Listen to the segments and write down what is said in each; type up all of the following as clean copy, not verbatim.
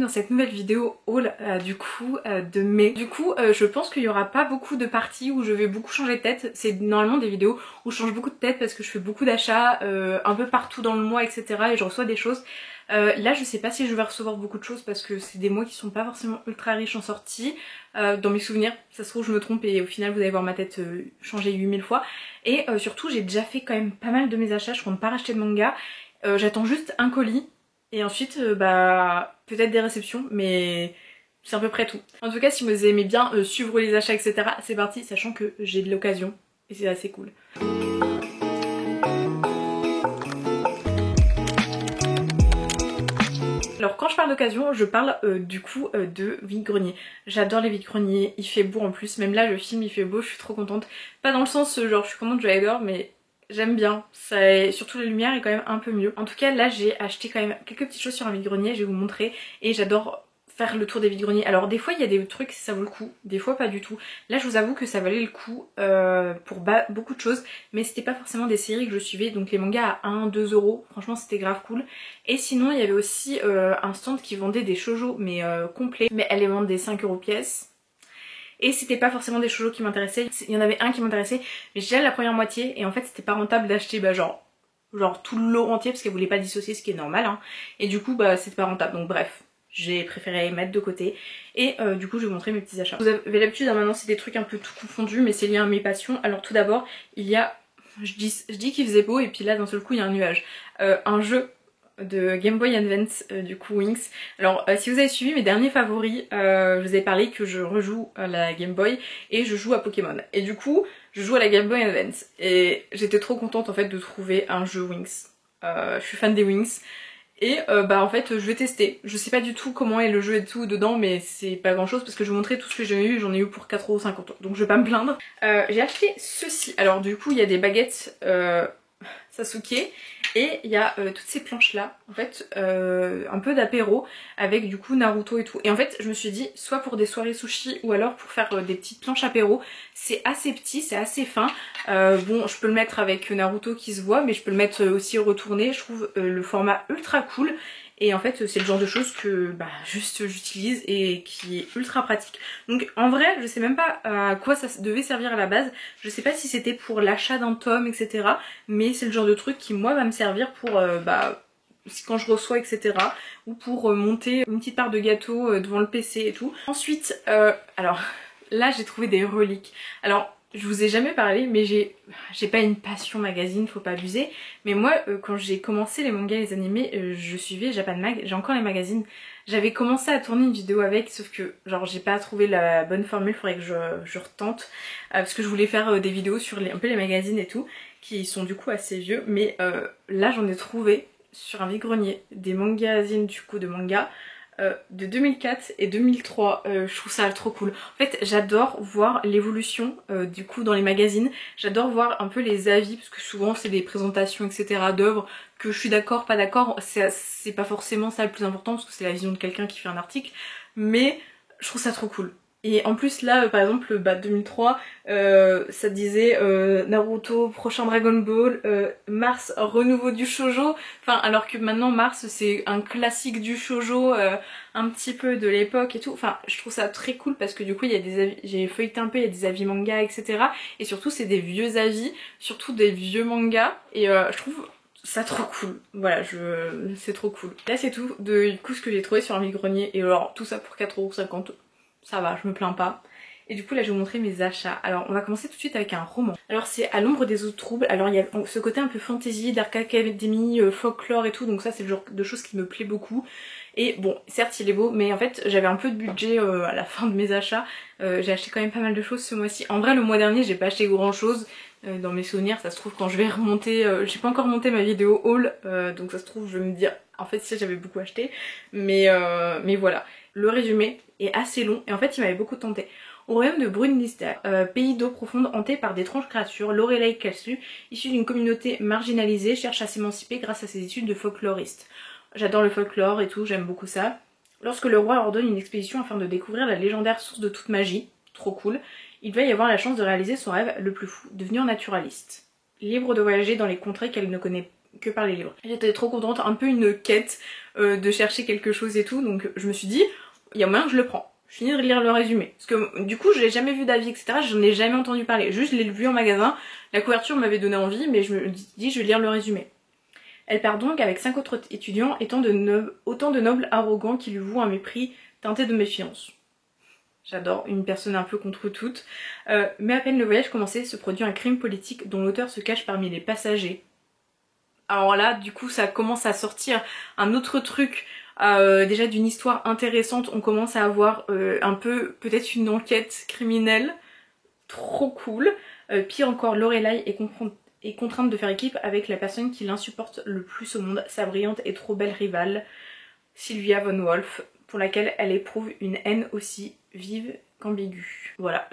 cette nouvelle vidéo haul de mai. Du coup je pense qu'il y aura pas beaucoup de parties où je vais beaucoup changer de tête. C'est normalement des vidéos où je change beaucoup de tête parce que je fais beaucoup d'achats un peu partout dans le mois, etc. et je reçois des choses. Là je sais pas si je vais recevoir beaucoup de choses parce que c'est des mois qui sont pas forcément ultra riches en sorties. Dans mes souvenirs, ça se trouve je me trompe et au final vous allez voir ma tête changer 8000 fois. Et surtout j'ai déjà fait quand même pas mal de mes achats, je compte pas racheter de manga. J'attends juste un colis et ensuite peut-être des réceptions, mais c'est à peu près tout. En tout cas si vous aimez bien suivre les achats, etc., c'est parti, sachant que j'ai de l'occasion et c'est assez cool. Alors quand je parle d'occasion, je parle de vide-grenier. J'adore les vide-greniers, il fait beau en plus, même là le film il fait beau, je suis trop contente. Pas dans le sens genre je suis contente, je l'adore, mais j'aime bien. Surtout la lumière est quand même un peu mieux. En tout cas là j'ai acheté quand même quelques petites choses sur un vide-grenier, je vais vous montrer. Et j'adore faire le tour des vide-greniers. Alors des fois il y a des trucs ça vaut le coup, des fois pas du tout. Là je vous avoue que ça valait le coup pour beaucoup de choses, mais c'était pas forcément des séries que je suivais, donc les mangas à 1-2 euros, franchement c'était grave cool. Et sinon il y avait aussi un stand qui vendait des shoujo mais complets, mais elle les vendait 5 euros pièce. Et c'était pas forcément des shoujo qui m'intéressaient, il y en avait un qui m'intéressait, mais j'ai la première moitié et en fait c'était pas rentable d'acheter genre tout le lot entier parce qu'elle voulait pas dissocier, ce qui est normal hein. Et du coup c'était pas rentable, donc bref. J'ai préféré mettre de côté et du coup je vais vous montrer mes petits achats. Vous avez l'habitude, hein, maintenant c'est des trucs un peu tout confondus mais c'est lié à mes passions. Alors tout d'abord il y a, je dis qu'il faisait beau et puis là d'un seul coup il y a un nuage. Un jeu de Game Boy Advance du coup Wings. Alors si vous avez suivi mes derniers favoris, je vous ai parlé que je rejoue à la Game Boy et je joue à Pokémon. Et du coup je joue à la Game Boy Advance et j'étais trop contente en fait de trouver un jeu Wings. Je suis fan des Wings. Et en fait je vais tester. Je sais pas du tout comment est le jeu et tout dedans, mais c'est pas grand chose parce que je vous montrais tout ce que j'ai eu, j'en ai eu pour 4,50 €, donc je vais pas me plaindre. J'ai acheté ceci. Alors du coup il y a des baguettes Sasuke et il y a toutes ces planches là, en fait un peu d'apéro avec du coup Naruto et tout. Et en fait je me suis dit soit pour des soirées sushi ou alors pour faire des petites planches apéro. C'est assez petit, c'est assez fin. Bon je peux le mettre avec Naruto qui se voit, mais je peux le mettre aussi retourné. Je trouve le format ultra cool. Et en fait c'est le genre de choses que juste j'utilise et qui est ultra pratique. Donc en vrai je sais même pas à quoi ça devait servir à la base. Je sais pas si c'était pour l'achat d'un tome, etc. Mais c'est le genre de truc qui moi va me servir pour quand je reçois, etc. Ou pour monter une petite part de gâteau devant le PC et tout. Ensuite alors là j'ai trouvé des reliques. Alors je vous ai jamais parlé, mais j'ai pas une passion magazine, faut pas abuser. Mais moi quand j'ai commencé les mangas et les animés, je suivais Japan Mag, j'ai encore les magazines. J'avais commencé à tourner une vidéo avec, sauf que genre j'ai pas trouvé la bonne formule, faudrait que je retente. Parce que je voulais faire des vidéos sur un peu les magazines et tout, qui sont du coup assez vieux. Mais là j'en ai trouvé sur un vide-grenier des magazines du coup de manga. De 2004 et 2003, je trouve ça trop cool. En fait j'adore voir l'évolution du coup dans les magazines, j'adore voir un peu les avis parce que souvent c'est des présentations etc d'œuvres que je suis d'accord, pas d'accord, c'est pas forcément ça le plus important parce que c'est la vision de quelqu'un qui fait un article, mais je trouve ça trop cool. Et en plus là par exemple 2003 ça disait Naruto, prochain Dragon Ball, Mars, renouveau du shoujo, enfin alors que maintenant Mars c'est un classique du shoujo un petit peu de l'époque et tout, enfin je trouve ça très cool parce que du coup il y a des avis, j'ai feuilleté un peu, il y a des avis manga etc. Et surtout c'est des vieux avis, surtout des vieux mangas et je trouve ça trop cool, voilà, c'est trop cool. Là c'est tout du coup ce que j'ai trouvé sur un vide-grenier et alors tout ça pour 4,50 €. Ça va, je me plains pas. Et du coup là je vais vous montrer mes achats. Alors on va commencer tout de suite avec un roman. Alors c'est À l'ombre des eaux troubles. Alors il y a ce côté un peu fantasy, Dark Academy, folklore et tout. Donc ça c'est le genre de choses qui me plaît beaucoup. Et bon certes il est beau mais en fait j'avais un peu de budget à la fin de mes achats. J'ai acheté quand même pas mal de choses ce mois-ci. En vrai le mois dernier j'ai pas acheté grand chose. Dans mes souvenirs ça se trouve quand je vais remonter, j'ai pas encore monté ma vidéo haul. Donc ça se trouve je vais me dire en fait si j'avais beaucoup acheté. Mais voilà. Le résumé est assez long et en fait il m'avait beaucoup tenté. Au royaume de Brunlister, pays d'eau profonde hanté par d'étranges créatures, Lorelei Cassu, issue d'une communauté marginalisée, cherche à s'émanciper grâce à ses études de folkloriste. J'adore le folklore et tout, j'aime beaucoup ça. Lorsque le roi ordonne une expédition afin de découvrir la légendaire source de toute magie, trop cool, il va y avoir la chance de réaliser son rêve le plus fou, devenir naturaliste. Libre de voyager dans les contrées qu'elle ne connaît que par les livres. J'étais trop contente, un peu une quête de chercher quelque chose et tout, donc je me suis dit, il y a moyen que je le prends. Je finis de lire le résumé. Parce que du coup, je l'ai jamais vu d'avis, etc. J'en ai jamais entendu parler. Juste, je l'ai vu en magasin. La couverture m'avait donné envie, mais je me dis, je vais lire le résumé. Elle part donc avec 5 autres étudiants, autant de nobles arrogants qui lui vouent un mépris teinté de méfiance. J'adore, une personne un peu contre toute. Mais à peine le voyage commencé, se produit un crime politique dont l'auteur se cache parmi les passagers. Alors là, du coup, ça commence à sortir un autre truc. Déjà d'une histoire intéressante, on commence à avoir un peu peut-être une enquête criminelle trop cool. Pire encore, Lorelai est contrainte de faire équipe avec la personne qui l'insupporte le plus au monde, sa brillante et trop belle rivale, Sylvia von Wolf, pour laquelle elle éprouve une haine aussi vive qu'ambiguë. Voilà,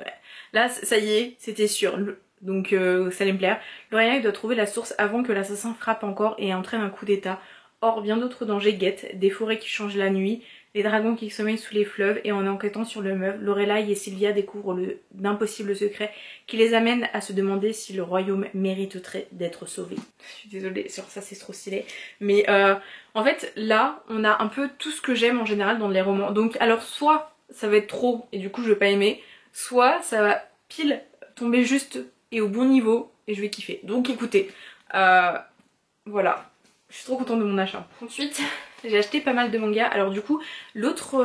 là ça y est, c'était sûr. Donc ça allait me plaire. Lorelai doit trouver la source avant que l'assassin frappe encore et entraîne un coup d'état. Or, bien d'autres dangers guettent, des forêts qui changent la nuit, les dragons qui sommeillent sous les fleuves, et en enquêtant sur le meuble, Lorelai et Sylvia découvrent d'impossibles secrets qui les amènent à se demander si le royaume mériterait d'être sauvé. Je suis désolée, sur ça c'est trop stylé. Mais en fait, là, on a un peu tout ce que j'aime en général dans les romans. Donc, alors soit ça va être trop, et du coup je vais pas aimer, soit ça va pile tomber juste et au bon niveau, et je vais kiffer. Donc écoutez, voilà. Je suis trop contente de mon achat. Ensuite, j'ai acheté pas mal de mangas. Alors du coup, l'autre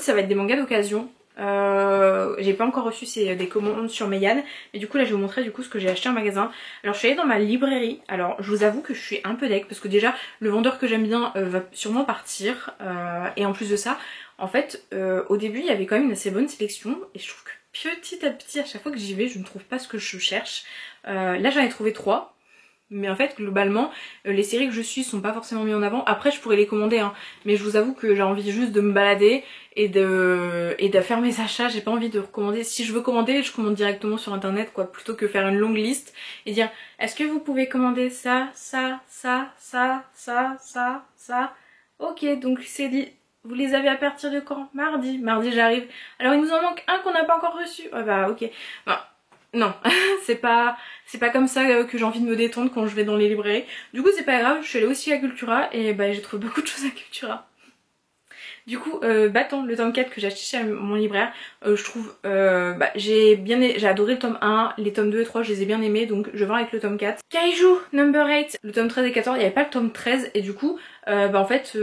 ça va être des mangas d'occasion. J'ai pas encore reçu des commandes sur Meian. Mais du coup là je vais vous montrer du coup ce que j'ai acheté en magasin. Alors je suis allée dans ma librairie. Alors je vous avoue que je suis un peu deg parce que déjà le vendeur que j'aime bien va sûrement partir. Et en plus de ça, en fait au début il y avait quand même une assez bonne sélection. Et je trouve que petit à petit à chaque fois que j'y vais je ne trouve pas ce que je cherche. Là j'en ai trouvé 3. Mais en fait globalement les séries que je suis sont pas forcément mises en avant. Après je pourrais les commander hein, mais je vous avoue que j'ai envie juste de me balader et de faire mes achats. J'ai pas envie de recommander. Si je veux commander, je commande directement sur internet quoi, plutôt que faire une longue liste et dire est-ce que vous pouvez commander ça, ça, ça, ça, ça, ça, ça. Ok, donc c'est dit. Vous les avez à partir de quand? Mardi. Mardi j'arrive. Alors il nous en manque un qu'on n'a pas encore reçu. Ah bah ok. Bon. Non, c'est pas comme ça que j'ai envie de me détendre quand je vais dans les librairies. Du coup c'est pas grave, je suis allée aussi à Cultura et bah j'ai trouvé beaucoup de choses à Cultura. Du coup, Battant, le tome 4 que j'ai acheté chez mon libraire, je trouve, j'ai adoré le tome 1, les tomes 2 et 3 je les ai bien aimés, donc je vais avec le tome 4. Kaiju number 8, le tome 13 et 14, il n'y avait pas le tome 13 et du coup, en fait,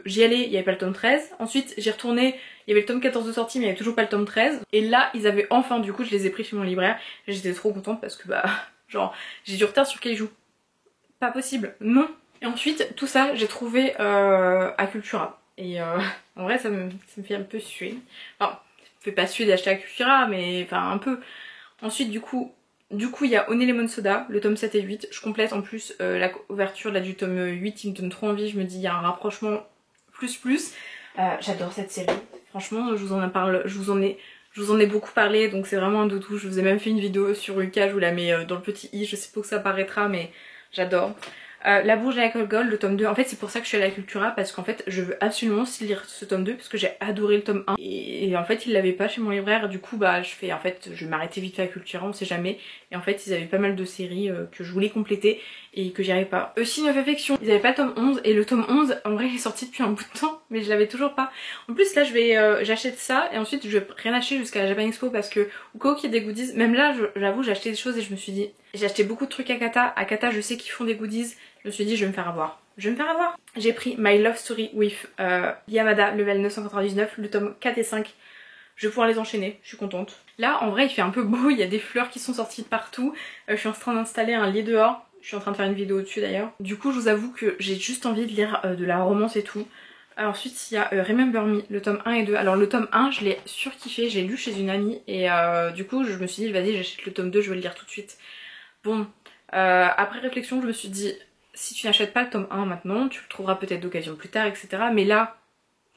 j'y allais, il n'y avait pas le tome 13, ensuite j'y retournais, il y avait le tome 14 de sortie mais il n'y avait toujours pas le tome 13, et là ils avaient enfin, du coup je les ai pris chez mon libraire, et j'étais trop contente parce que genre, j'ai du retard sur Kaiju. Pas possible, non. Et ensuite, tout ça, j'ai trouvé à Cultura. Et en vrai ça me fait un peu suer. Enfin, ça me fait pas suer d'acheter à Cultura, mais enfin un peu. Ensuite du coup il y a Honey Lemon Soda, le tome 7 et 8. Je complète en plus la couverture là, du tome 8, il me donne trop envie. Je me dis il y a un rapprochement plus. J'adore cette série. Franchement je vous en ai beaucoup parlé, donc c'est vraiment un doudou. Je vous ai même fait une vidéo sur Yuka, je vous la mets dans le petit i, je sais pas où ça apparaîtra mais j'adore. La Bourge à l'alcool gold, le tome 2, en fait c'est pour ça que je suis à la Cultura, parce qu'en fait je veux absolument aussi lire ce tome 2 parce que j'ai adoré le tome 1 et en fait ils l'avaient pas chez mon libraire, du coup je vais m'arrêter vite fait à Cultura, on sait jamais, et en fait ils avaient pas mal de séries que je voulais compléter et que j'y arrivais pas. Signe of Affection, ils avaient pas le tome 11 et le tome 11 en vrai il est sorti depuis un bout de temps mais je l'avais toujours pas. En plus là j'achète ça et ensuite je vais rien acheter jusqu'à la Japan Expo parce que au cas où qu'il y ait des goodies, même là j'avoue j'ai acheté des choses et je me suis dit, j'ai acheté beaucoup de trucs à Kata je sais qu'ils font des goodies. Je me suis dit je vais me faire avoir. J'ai pris My Love Story with Yamada, level 999, le tome 4 et 5. Je vais pouvoir les enchaîner, je suis contente. Là en vrai il fait un peu beau, il y a des fleurs qui sont sorties de partout. Je suis en train d'installer un lit dehors. Je suis en train de faire une vidéo dessus d'ailleurs. Du coup je vous avoue que j'ai juste envie de lire de la romance et tout. Alors, ensuite il y a Remember Me, le tome 1 et 2. Alors le tome 1 je l'ai surkiffé, j'ai lu chez une amie. Et du coup je me suis dit vas-y j'achète le tome 2, je vais le lire tout de suite. Bon, après réflexion je me suis dit si tu n'achètes pas le tome 1 maintenant, tu le trouveras peut-être d'occasion plus tard, etc. Mais là,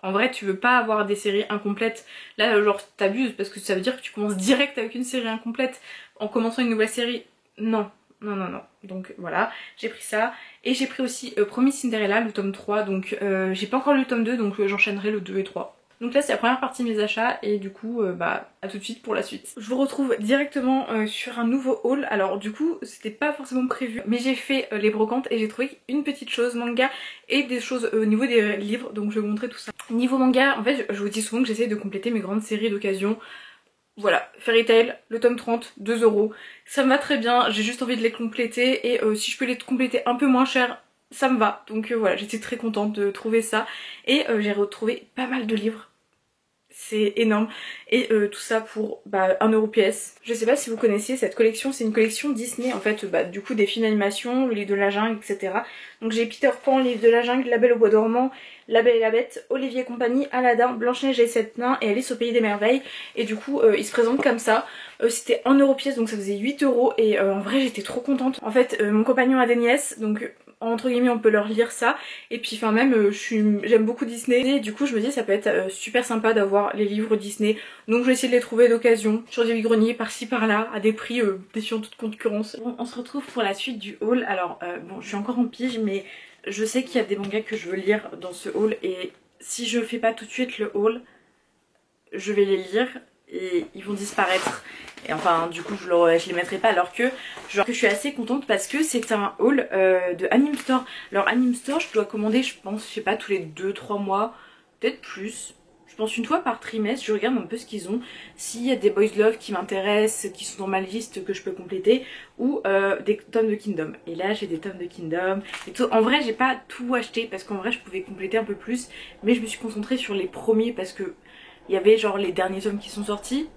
en vrai, tu veux pas avoir des séries incomplètes. Là, genre, t'abuses parce que ça veut dire que tu commences direct avec une série incomplète en commençant une nouvelle série. Non. Donc voilà, j'ai pris ça. Et j'ai pris aussi Promis Cinderella, le tome 3. Donc j'ai pas encore lu le tome 2, donc j'enchaînerai le 2 et 3. Donc là c'est la première partie de mes achats et du coup bah à tout de suite pour la suite. Je vous retrouve directement sur un nouveau haul. Alors du coup c'était pas forcément prévu mais j'ai fait les brocantes et j'ai trouvé une petite chose manga et des choses au niveau des livres, donc je vais vous montrer tout ça. Niveau manga, en fait je vous dis souvent que j'essaie de compléter mes grandes séries d'occasion. Voilà, Fairy Tail, le tome 30, 2 €. Ça me va très bien, j'ai juste envie de les compléter et si je peux les compléter un peu moins cher, ça me va. Donc voilà, j'étais très contente de trouver ça et j'ai retrouvé pas mal de livres. C'est énorme et tout ça pour 1 € pièce. Je sais pas si vous connaissiez cette collection, c'est une collection Disney en fait, du coup des films d'animation, le livre de la jungle, etc. Donc j'ai Peter Pan, le livre de la jungle, La Belle au bois dormant, La Belle et la Bête, Olivier et compagnie, Aladdin, Blanche-Neige et les 7 nains et Alice au pays des merveilles. Et du coup ils se présentent comme ça. C'était 1 € pièce donc ça faisait 8 € et en vrai j'étais trop contente. En fait mon compagnon a des nièces donc entre guillemets on peut leur lire ça et puis enfin même j'aime beaucoup Disney et du coup je me dis ça peut être super sympa d'avoir les livres Disney, donc je vais essayer de les trouver d'occasion sur des vide-greniers par-ci par-là à des prix défiant toute concurrence. Bon, on se retrouve pour la suite du haul. Alors bon je suis encore en pige mais je sais qu'il y a des mangas que je veux lire dans ce haul et si je fais pas tout de suite le haul je vais les lire et ils vont disparaître. Et enfin du coup je les mettrai pas alors que je suis assez contente parce que c'est un haul de Anime Store. Alors Anime Store je dois commander je pense, je sais pas, tous les 2-3 mois, peut-être plus. Je pense une fois par trimestre, je regarde un peu ce qu'ils ont. S'il y a des Boys Love qui m'intéressent, qui sont dans ma liste que je peux compléter, ou des tomes de Kingdom. Et là j'ai des tomes de Kingdom et tout. En vrai j'ai pas tout acheté parce qu'en vrai je pouvais compléter un peu plus, mais je me suis concentrée sur les premiers parce que il y avait genre les derniers tomes qui sont sortis.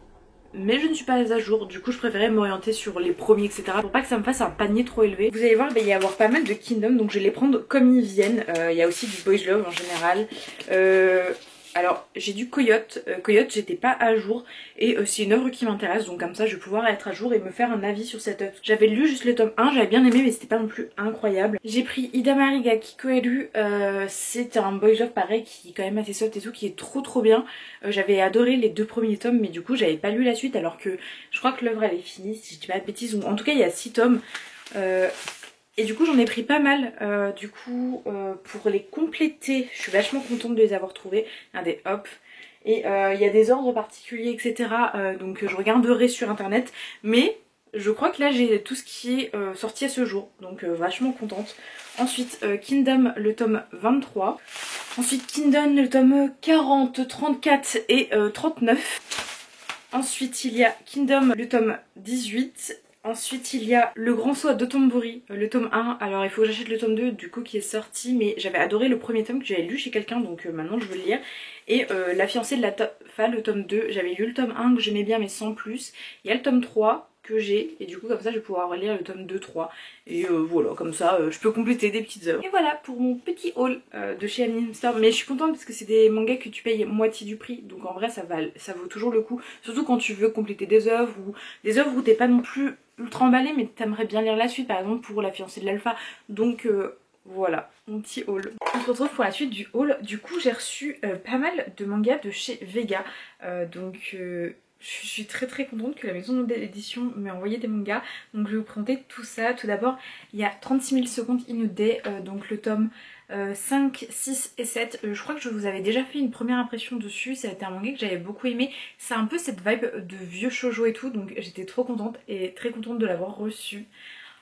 Mais je ne suis pas à jour, du coup je préférais m'orienter sur les premiers etc. Pour pas que ça me fasse un panier trop élevé. Vous allez voir, il va y avoir pas mal de Kingdom, donc je vais les prendre comme ils viennent. Il y a aussi du Boys Love en général. Alors j'ai du Coyote, Coyote j'étais pas à jour et c'est une œuvre qui m'intéresse, donc comme ça je vais pouvoir être à jour et me faire un avis sur cette œuvre. J'avais lu juste le tome 1, j'avais bien aimé mais c'était pas non plus incroyable. J'ai pris Idamari ga Kikoeru, c'est un boys love pareil qui est quand même assez soft et tout, qui est trop bien. J'avais adoré les 2 premiers tomes mais du coup j'avais pas lu la suite alors que je crois que l'œuvre elle est finie si je dis pas de bêtises, ou en tout cas il y a 6 tomes. Et du coup j'en ai pris pas mal, pour les compléter, je suis vachement contente de les avoir trouvés. Regardez, hop. Et il y a des ordres particuliers etc. Donc je regarderai sur internet. Mais je crois que là j'ai tout ce qui est sorti à ce jour. Donc vachement contente. Ensuite Kingdom le tome 23. Ensuite Kingdom le tome 40, 34 et 39. Ensuite il y a Kingdom le tome 18. Ensuite il y a Le Grand Saut à Dotonbori, le tome 1. Alors il faut que j'achète le tome 2 du coup qui est sorti, mais j'avais adoré le premier tome que j'avais lu chez quelqu'un, donc maintenant je veux le lire. Et La Fiancée de la Fa, le tome 2, j'avais lu le tome 1 que j'aimais bien mais sans plus. Il y a le tome 3 que j'ai et du coup comme ça je vais pouvoir lire le tome 2, 3 et voilà, comme ça je peux compléter des petites œuvres. Et voilà pour mon petit haul de chez Anime Store. Mais je suis contente parce que c'est des mangas que tu payes moitié du prix, donc en vrai ça vaut toujours le coup, surtout quand tu veux compléter des œuvres où t'es pas non plus ultra emballé mais t'aimerais bien lire la suite, par exemple pour La Fiancée de l'Alpha. Donc voilà, mon petit haul. On se retrouve pour la suite du haul. Du coup j'ai reçu pas mal de mangas de chez Vega, je suis très contente que la maison d'édition m'ait envoyé des mangas. Donc je vais vous présenter tout ça. Tout d'abord il y a 36 000 secondes in a day, donc le tome 5, 6 et 7. Je crois que je vous avais déjà fait une première impression dessus. Ça a été un manga que j'avais beaucoup aimé. C'est un peu cette vibe de vieux shoujo et tout, donc j'étais trop contente et très contente de l'avoir reçu.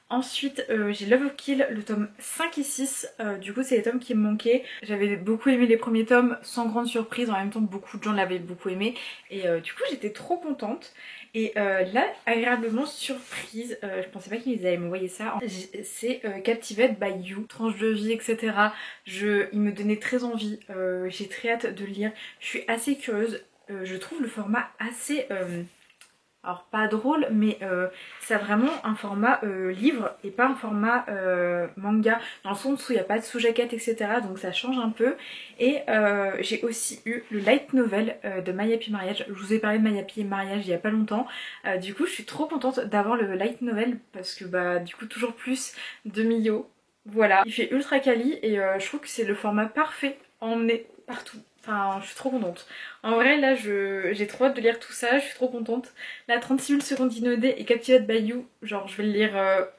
Ensuite j'ai Love of Kill le tome 5 et 6, du coup c'est les tomes qui me manquaient. J'avais beaucoup aimé les premiers tomes sans grande surprise, en même temps beaucoup de gens l'avaient beaucoup aimé et du coup j'étais trop contente. Et là, agréablement surprise, je pensais pas qu'ils allaient m'envoyer ça, c'est Captivated by You, tranche de vie etc. Il me donnait très envie, j'ai très hâte de le lire, je suis assez curieuse, je trouve le format assez... alors pas drôle mais c'est vraiment un format livre et pas un format manga, dans le sens où il n'y a pas de sous-jaquette etc, donc ça change un peu. Et j'ai aussi eu le light novel de My Happy Marriage. Je vous ai parlé de My Happy Marriage il y a pas longtemps, du coup je suis trop contente d'avoir le light novel parce que du coup toujours plus de Mio. Voilà, il fait ultra quali et je trouve que c'est le format parfait à emmener partout. Enfin, je suis trop contente. En vrai, là, j'ai trop hâte de lire tout ça, je suis trop contente. Là, 36 000 secondes d'inodé et Captivated by You, genre, je vais le lire,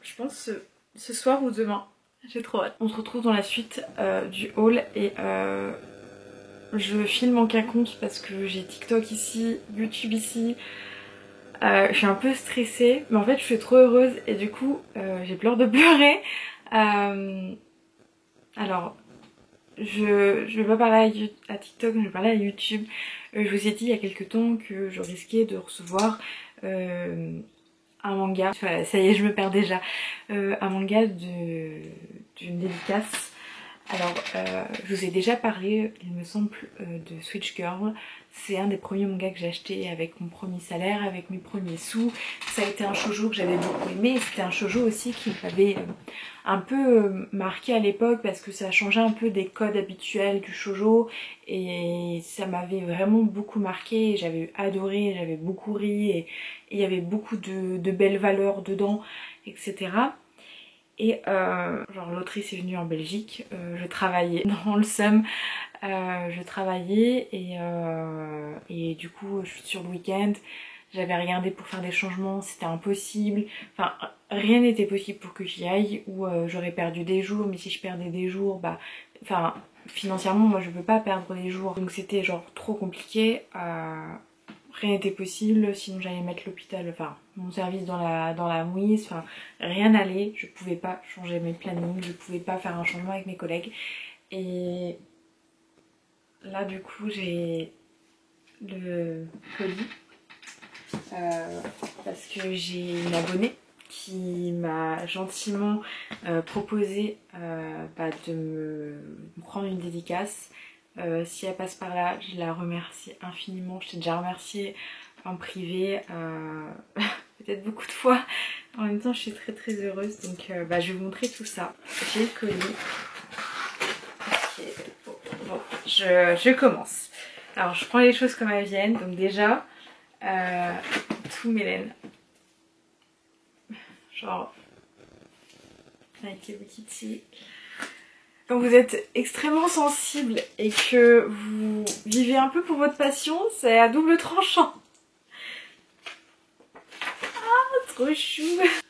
je pense, ce soir ou demain. J'ai trop hâte. On se retrouve dans la suite du haul et Je filme en cas compte parce que j'ai TikTok ici, YouTube ici. Je suis un peu stressée, mais en fait je suis trop heureuse et du coup j'ai peur de pleurer. Alors, je vais pas parler à TikTok, je vais parler à YouTube. Je vous ai dit il y a quelques temps que je risquais de recevoir un manga. Enfin, ça y est, je me perds déjà. Un manga d'une dédicace. Alors, je vous ai déjà parlé, il me semble, de Switch Girl. C'est un des premiers mangas que j'ai acheté avec mon premier salaire, avec mes premiers sous. Ça a été un shoujo que j'avais beaucoup aimé. C'était un shoujo aussi qui m'avait un peu marqué à l'époque parce que ça changeait un peu des codes habituels du shoujo. Et ça m'avait vraiment beaucoup marqué. J'avais adoré, j'avais beaucoup ri et il y avait beaucoup de belles valeurs dedans, etc. Et genre l'autrice est venue en Belgique, je travaillais dans le SEM, je travaillais et du coup sur le week-end j'avais regardé pour faire des changements, c'était impossible, enfin rien n'était possible pour que j'y aille ou j'aurais perdu des jours, mais si je perdais des jours, bah enfin financièrement moi je peux pas perdre des jours, donc c'était genre trop compliqué. Rien n'était possible, sinon j'allais mettre l'hôpital, enfin mon service dans la mouise, enfin rien n'allait, je pouvais pas changer mes plannings, je pouvais pas faire un changement avec mes collègues. Et là du coup j'ai le colis parce que j'ai une abonnée qui m'a gentiment proposé de me prendre une dédicace. Si elle passe par là, je la remercie infiniment. Je t'ai déjà remercié en privé, peut-être beaucoup de fois. En même temps, je suis très heureuse. Donc, je vais vous montrer tout ça. J'ai le colis. Okay. Bon, je commence. Alors, je prends les choses comme elles viennent. Donc déjà, tout Mélène. Genre, avec Hello Kitty. Quand vous êtes extrêmement sensible et que vous vivez un peu pour votre passion, c'est à double tranchant. Ah, trop chou.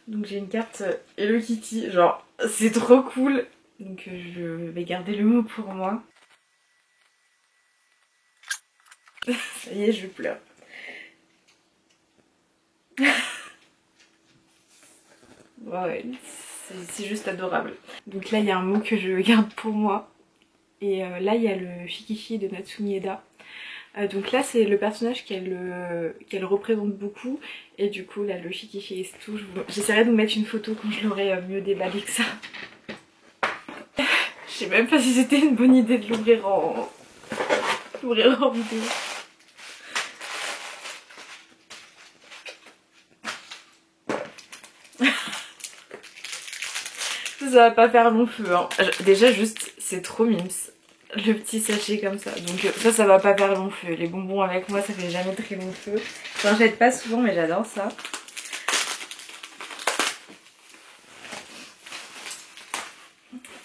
Donc j'ai une carte Hello Kitty, genre c'est trop cool. Donc je vais garder le mot pour moi. Ça y est, je pleure. Ouais, c'est juste adorable. Donc là il y a un mot que je garde pour moi. Et là il y a le Shikishi de Natsumi Eda. Donc là c'est le personnage qu'elle représente beaucoup. Et du coup là le Shikishi et tout, j'essaierai de vous mettre une photo quand je l'aurai mieux déballé que ça. Je sais même pas si c'était une bonne idée de l'ouvrir en vidéo. Ça va pas faire long feu hein. Déjà juste c'est trop mimes. Le petit sachet comme ça. Donc ça va pas faire long feu. Les bonbons avec moi ça fait jamais très long feu. J'en jette pas souvent mais j'adore ça.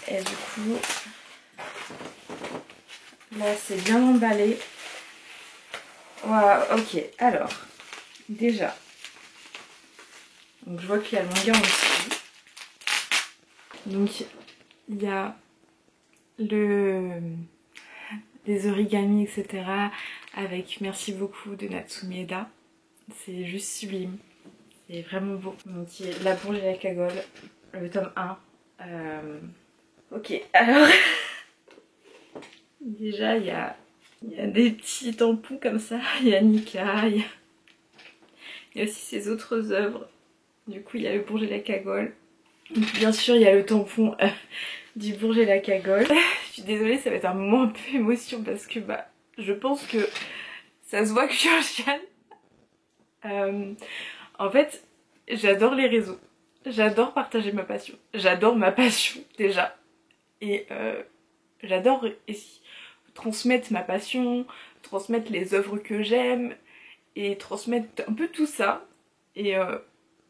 Et du coup là c'est bien emballé. Voilà, ok. Alors déjà. Donc je vois qu'il y a le manga en dessous. Donc il y a les origamis etc. avec merci beaucoup de Natsumi Eda. C'est juste sublime. C'est vraiment beau. Donc il y a La Bourge et la Cagole, le tome 1. Ok, alors déjà il y a des petits tampons comme ça. Il y a Nika, il y a aussi ses autres œuvres. Du coup il y a Le Bourge et la Cagole. Donc, bien sûr il y a le tampon du Bourge et la Cagole. Je suis désolée, ça va être un moment un peu émotion parce que je pense que ça se voit que je suis en chiale. En fait, j'adore les réseaux. J'adore partager ma passion. J'adore ma passion déjà. Et j'adore transmettre ma passion, transmettre les œuvres que j'aime et transmettre un peu tout ça. Et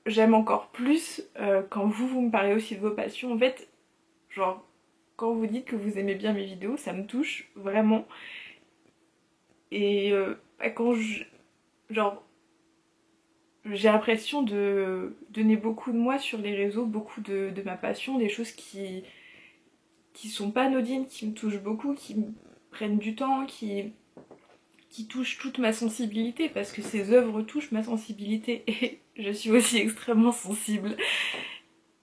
j'aime encore plus quand vous me parlez aussi de vos passions. En fait, genre, quand vous dites que vous aimez bien mes vidéos, ça me touche vraiment. Et quand genre, j'ai l'impression de donner beaucoup de moi sur les réseaux, beaucoup de ma passion, des choses qui sont pas anodines, qui me touchent beaucoup, prennent du temps, qui touchent toute ma sensibilité, parce que ces œuvres touchent ma sensibilité et je suis aussi extrêmement sensible.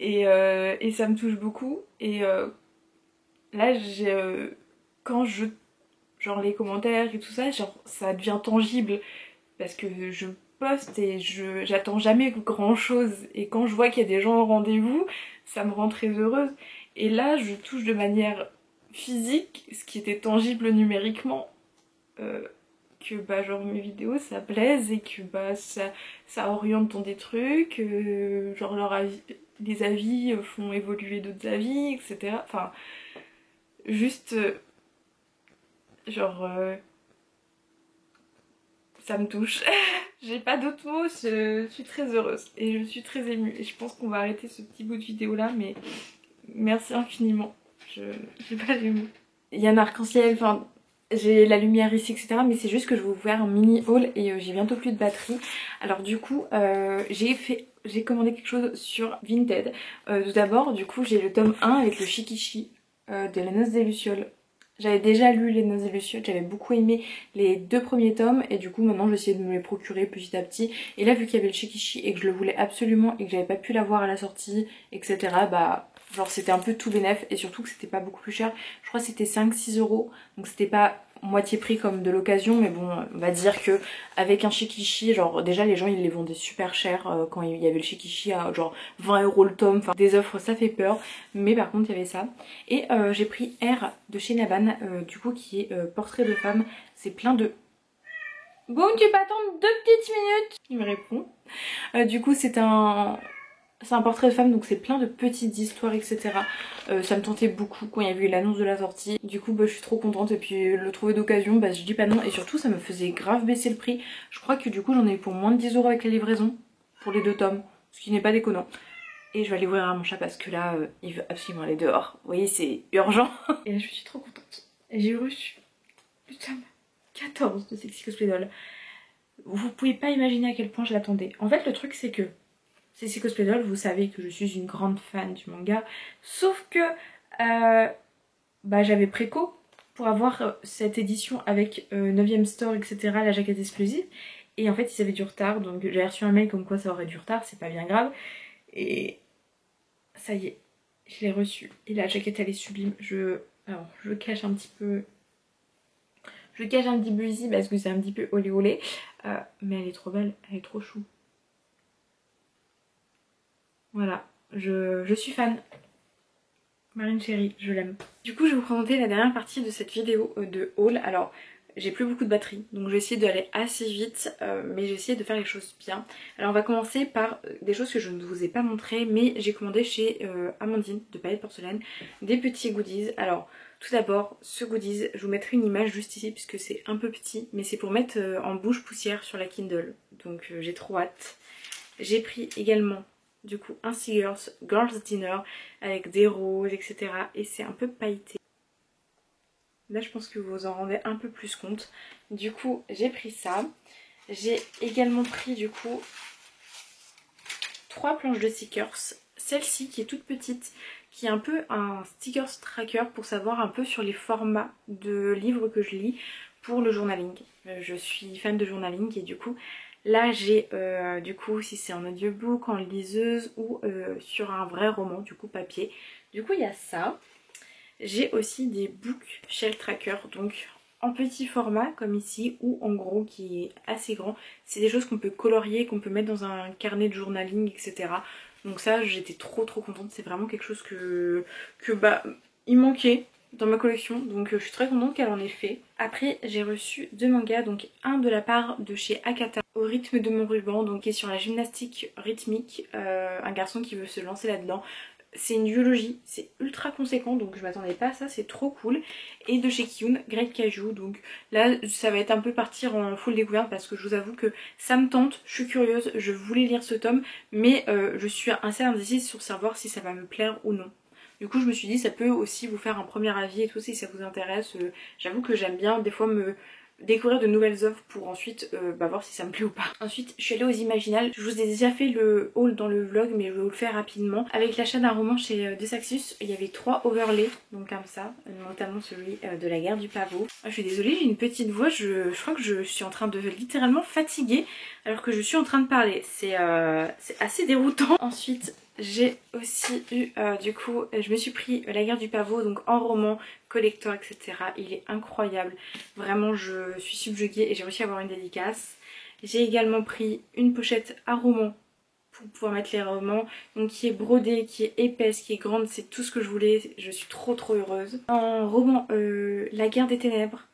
Et ça me touche beaucoup. Et là, quand genre les commentaires et tout ça, genre ça devient tangible parce que je poste et j'attends jamais grand chose. Et quand je vois qu'il y a des gens au rendez-vous, ça me rend très heureuse. Et là, je touche de manière physique ce qui était tangible numériquement. Que bah genre mes vidéos ça plaise et que bah ça oriente dans des trucs, genre les avis font évoluer d'autres avis, etc. Enfin, juste genre ça me touche. J'ai pas d'autres mots, je suis très heureuse et je suis très émue. Et je pense qu'on va arrêter ce petit bout de vidéo là, mais merci infiniment. J'ai pas les mots. Il y a un arc-en-ciel, enfin j'ai la lumière ici, etc. Mais c'est juste que je vais vous faire un mini haul et j'ai bientôt plus de batterie. Alors du coup, j'ai commandé quelque chose sur Vinted. Tout d'abord, du coup, j'ai le tome 1 avec le Shikishi de La Noce des Lucioles. J'avais déjà lu Les Noces des Lucioles, j'avais beaucoup aimé les 2 premiers tomes et du coup maintenant j'essaie de me les procurer petit à petit. Et là vu qu'il y avait le Shikishi et que je le voulais absolument et que j'avais pas pu l'avoir à la sortie, etc. bah genre c'était un peu tout bénef et surtout que c'était pas beaucoup plus cher. Je crois que c'était 5-6 euros, donc c'était pas moitié prix comme de l'occasion, mais bon on va dire que avec un Shikishi, genre déjà les gens ils les vendaient super cher quand il y avait le Shikishi à genre 20 euros le tome, enfin des offres ça fait peur, mais par contre il y avait ça. Et j'ai pris R de chez Naban, du coup qui est portrait de femme, c'est plein de... Bon, tu peux attendre 2 petites minutes. Il me répond. Du coup c'est un portrait de femme, donc c'est plein de petites histoires, etc. Ça me tentait beaucoup quand il y avait eu l'annonce de la sortie. Du coup, bah, je suis trop contente. Et puis le trouver d'occasion, bah, je dis pas non. Et surtout, ça me faisait grave baisser le prix. Je crois que du coup, j'en ai eu pour moins de 10 euros avec la livraison pour les 2 tomes, ce qui n'est pas déconnant. Et je vais aller ouvrir à mon chat parce que là, il veut absolument aller dehors. Vous voyez, c'est urgent. Et là, je suis trop contente. J'ai reçu le tome 14 de Sexy Cosplay Doll. Vous pouvez pas imaginer à quel point je l'attendais. En fait, le truc, c'est que Sexy Cosplay Doll, vous savez que je suis une grande fan du manga, sauf que bah, j'avais préco pour avoir cette édition avec 9ème store, etc., la jaquette exclusive, et en fait ils avaient du retard, donc j'ai reçu un mail comme quoi ça aurait du retard, c'est pas bien grave, et ça y est, je l'ai reçu, et la jaquette elle est sublime. Alors, je cache un petit peu... Je cache un petit peu ici parce que c'est un petit peu olé olé, mais elle est trop belle, elle est trop chou. Voilà, je suis fan. Marine chérie, je l'aime. Du coup, je vais vous présenter la dernière partie de cette vidéo de haul. Alors, j'ai plus beaucoup de batterie, donc je vais essayer d'aller assez vite, mais j'ai essayé de faire les choses bien. Alors, on va commencer par des choses que je ne vous ai pas montrées, mais j'ai commandé chez Amandine de Palette Porcelaine des petits goodies. Alors, tout d'abord, ce goodies, je vous mettrai une image juste ici puisque c'est un peu petit, mais c'est pour mettre en bouche poussière sur la Kindle, donc j'ai trop hâte. J'ai pris également du coup un Girls Dinner avec des roses, etc. Et c'est un peu pailleté. Là je pense que vous vous en rendez un peu plus compte. Du coup j'ai pris ça. J'ai également pris du coup 3 planches de stickers. Celle-ci qui est toute petite, qui est un peu un stickers tracker pour savoir un peu sur les formats de livres que je lis pour le journaling. Je suis fan de journaling et du coup là j'ai du coup si c'est en audiobook, en liseuse ou sur un vrai roman, du coup papier. Du coup il y a ça. J'ai aussi des book shell tracker, donc en petit format comme ici ou en gros qui est assez grand. C'est des choses qu'on peut colorier, qu'on peut mettre dans un carnet de journaling, etc. Donc ça j'étais trop contente, c'est vraiment quelque chose que bah il manquait dans ma collection, donc je suis très contente qu'elle en ait fait. Après j'ai reçu 2 mangas, donc un de la part de chez Akata, Au rythme de mon ruban, donc qui est sur la gymnastique rythmique, un garçon qui veut se lancer là-dedans. C'est une duologie, c'est ultra conséquent, donc je m'attendais pas à ça, c'est trop cool. Et de chez Kiyun, Great Kaiju, donc là ça va être un peu partir en full découverte parce que je vous avoue que ça me tente, je suis curieuse, je voulais lire ce tome, mais je suis assez indécise sur savoir si ça va me plaire ou non. Du coup je me suis dit ça peut aussi vous faire un premier avis et tout si ça vous intéresse. J'avoue que j'aime bien des fois découvrir de nouvelles œuvres pour ensuite voir si ça me plaît ou pas. Ensuite je suis allée aux Imaginales, je vous ai déjà fait le haul dans le vlog mais je vais vous le faire rapidement. Avec l'achat d'un roman chez De Saxus, il y avait 3 overlays, donc comme ça, notamment celui de la guerre du pavot. Je suis désolée, j'ai une petite voix, je crois que je suis en train de littéralement fatiguer alors que je suis en train de parler. C'est assez déroutant. Ensuite j'ai aussi eu du coup, je me suis pris La guerre du pavot, donc en roman, collector, etc. Il est incroyable, vraiment je suis subjuguée et j'ai réussi à avoir une dédicace. J'ai également pris une pochette à roman pour pouvoir mettre les romans, donc qui est brodée, qui est épaisse, qui est grande, c'est tout ce que je voulais, je suis trop heureuse. En roman, La guerre des ténèbres,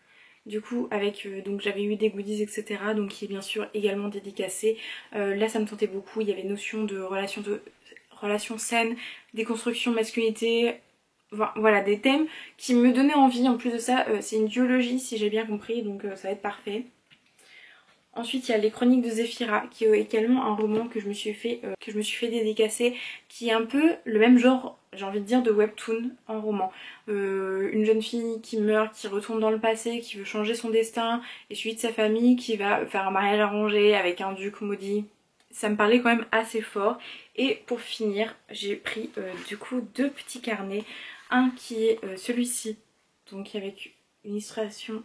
du coup avec donc j'avais eu des goodies, etc., donc qui est bien sûr également dédicacé. Là ça me tentait beaucoup, il y avait notion de relations saines, déconstruction masculinité, voilà des thèmes qui me donnaient envie. En plus de ça c'est une duologie si j'ai bien compris, donc ça va être parfait. Ensuite il y a Les Chroniques de Zéphira qui est également un roman que je me suis fait dédicacer, qui est un peu le même genre, j'ai envie de dire, de webtoon en roman. Une jeune fille qui meurt, qui retourne dans le passé, qui veut changer son destin, et suivi de sa famille, qui va faire un mariage arrangé avec un duc maudit. Ça me parlait quand même assez fort. Et pour finir j'ai pris du coup 2 petits carnets. Un qui est celui-ci, donc avec une illustration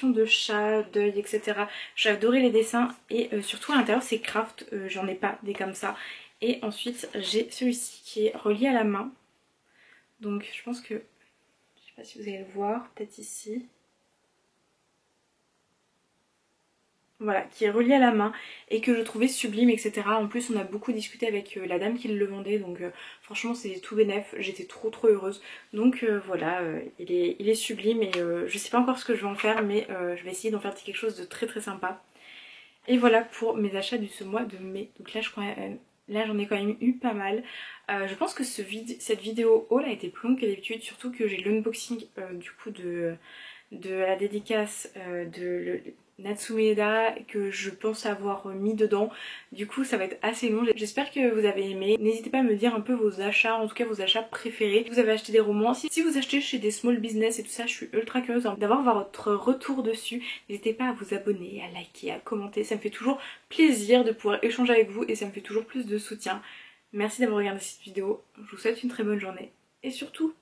de chat, d'œil, etc. J'ai adoré les dessins et surtout à l'intérieur c'est craft, j'en ai pas des comme ça. Et ensuite j'ai celui-ci qui est relié à la main. Donc je pense que, je sais pas si vous allez le voir, peut-être ici. Voilà, qui est relié à la main et que je trouvais sublime, etc. En plus on a beaucoup discuté avec la dame qui le vendait, donc franchement c'est tout bénef, j'étais trop heureuse. Donc voilà, il est sublime et je sais pas encore ce que je vais en faire, mais je vais essayer d'en faire quelque chose de très sympa. Et voilà pour mes achats de ce mois de mai. Donc là j'en ai quand même eu pas mal. Je pense que cette vidéo haul a été plus longue que d'habitude, surtout que j'ai l'unboxing du coup de la dédicace de Natsume Eda que je pense avoir mis dedans. Du coup ça va être assez long. J'espère que vous avez aimé. N'hésitez pas à me dire un peu vos achats, en tout cas vos achats préférés. Si vous avez acheté des romans, si vous achetez chez des small business et tout ça, je suis ultra curieuse d'avoir votre retour dessus. N'hésitez pas à vous abonner, à liker, à commenter. Ça me fait toujours plaisir de pouvoir échanger avec vous et ça me fait toujours plus de soutien. Merci d'avoir regardé cette vidéo. Je vous souhaite une très bonne journée et surtout,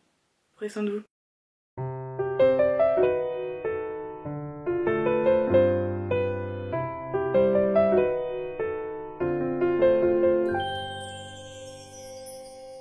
prenez soin de vous.